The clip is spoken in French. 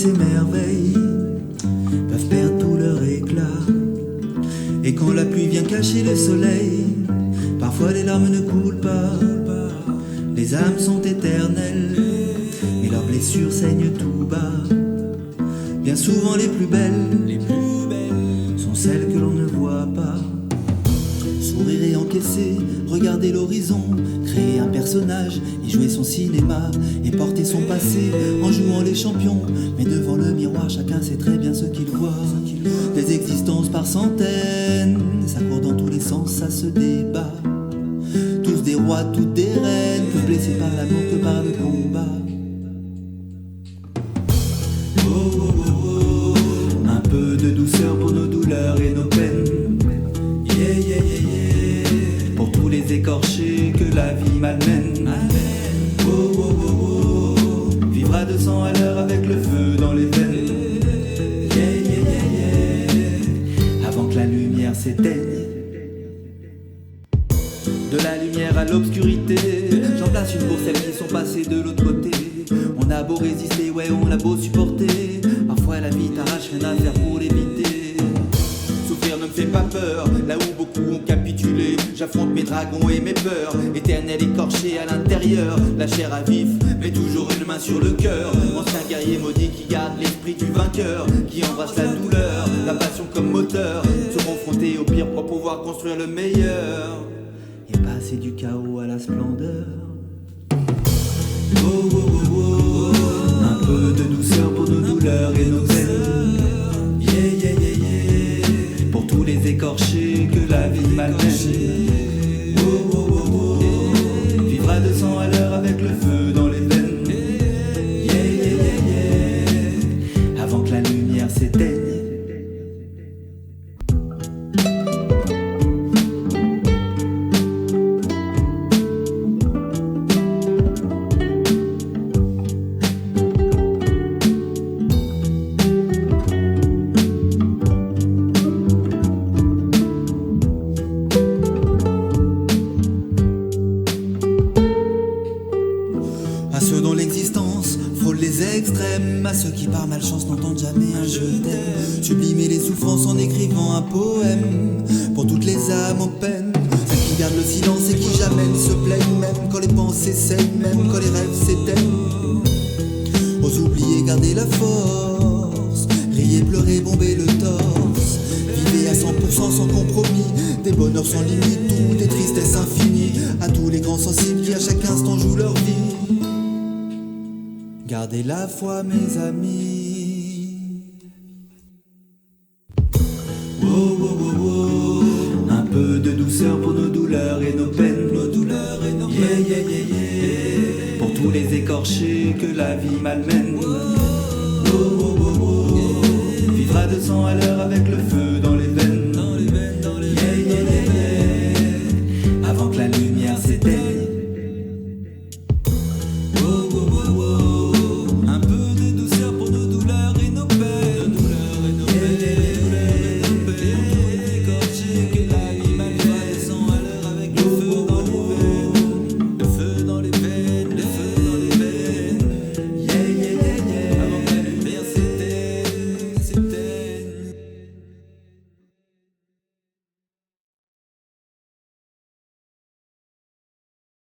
ces merveilles peuvent perdre tout leur éclat. Et quand la pluie vient cacher le soleil, parfois les larmes ne coulent pas. Les âmes sont éternelles, mais leurs blessures saignent tout bas. Bien souvent les plus belles sont celles que l'on ne voit pas. Sourire et encaisser, regarder l'horizon, créer un personnage, y jouer son cinéma et porter son passé en jouant les champions. Mais devant le miroir, chacun sait très bien ce qu'il voit. Des existences par centaines, ça court dans tous les sens, ça se débat. Tous des rois, toutes des reines, plus blessés par l'amour que par le combat. Oh, oh, oh, oh. Un peu de douceur pour nos douleurs et nos peines. Yeah, yeah, yeah, yeah. Pour tous les écorchés que la vie malmène. Oh, oh, oh, oh. Vivre à 200 à l'heure avec le feu dans les veines. Yeah, yeah, yeah, yeah. Avant que la lumière s'éteigne. De la lumière à l'obscurité, j'en place une pour celles qui sont passées de l'autre côté. On a beau résister, ouais, on a beau supporter. Parfois la vie t'arrache, rien à faire pour l'éviter. Souffrir ne me fait pas peur, là où beaucoup ont capitulé. J'affronte mes dragons et mes peurs, éternel écorché à l'intérieur. La chair à vif, mais toujours une main sur le cœur. Ancien guerrier maudit qui garde l'esprit du vainqueur, qui embrasse la douleur, la passion comme moteur. Se confronter au pire pour pouvoir construire le meilleur. Et passer du chaos à la splendeur. Oh, oh, oh, oh. Un peu de douceur pour nos douleurs et nos peines. Yeah, yeah, yeah, yeah. Pour tous les écorchés que la vie malmène. Oh, oh, oh, oh. Vivre à 200 à l'heure avec le feu dans les veines. Yeah, yeah, yeah, yeah. Avant que la lumière s'éteigne. À ceux dont l'existence frôle les extrêmes, à ceux qui par malchance n'entendent jamais un je t'aime. Sublimer les souffrances en écrivant un poème pour toutes les âmes en peine. Celles qui gardent le silence et qui jamais ne se plaignent, même quand les pensées saignent, même quand les rêves s'éteignent. Ose oublier, garder la force, riez, pleurer, bomber le torse. Vivez à 100% sans compromis, des bonheurs sans limite ou des tristesses infinies. À tous les grands sensibles qui à chaque instant jouent leur vie. Gardez la foi, mes amis. Oh, oh, oh, oh. Un peu de douceur pour nos douleurs et nos peines. Yeah, yeah, yeah, yeah. Pour tous les écorchés que la vie malmène. Oh, oh, oh, oh. Vivre à 200 à l'heure avec le feu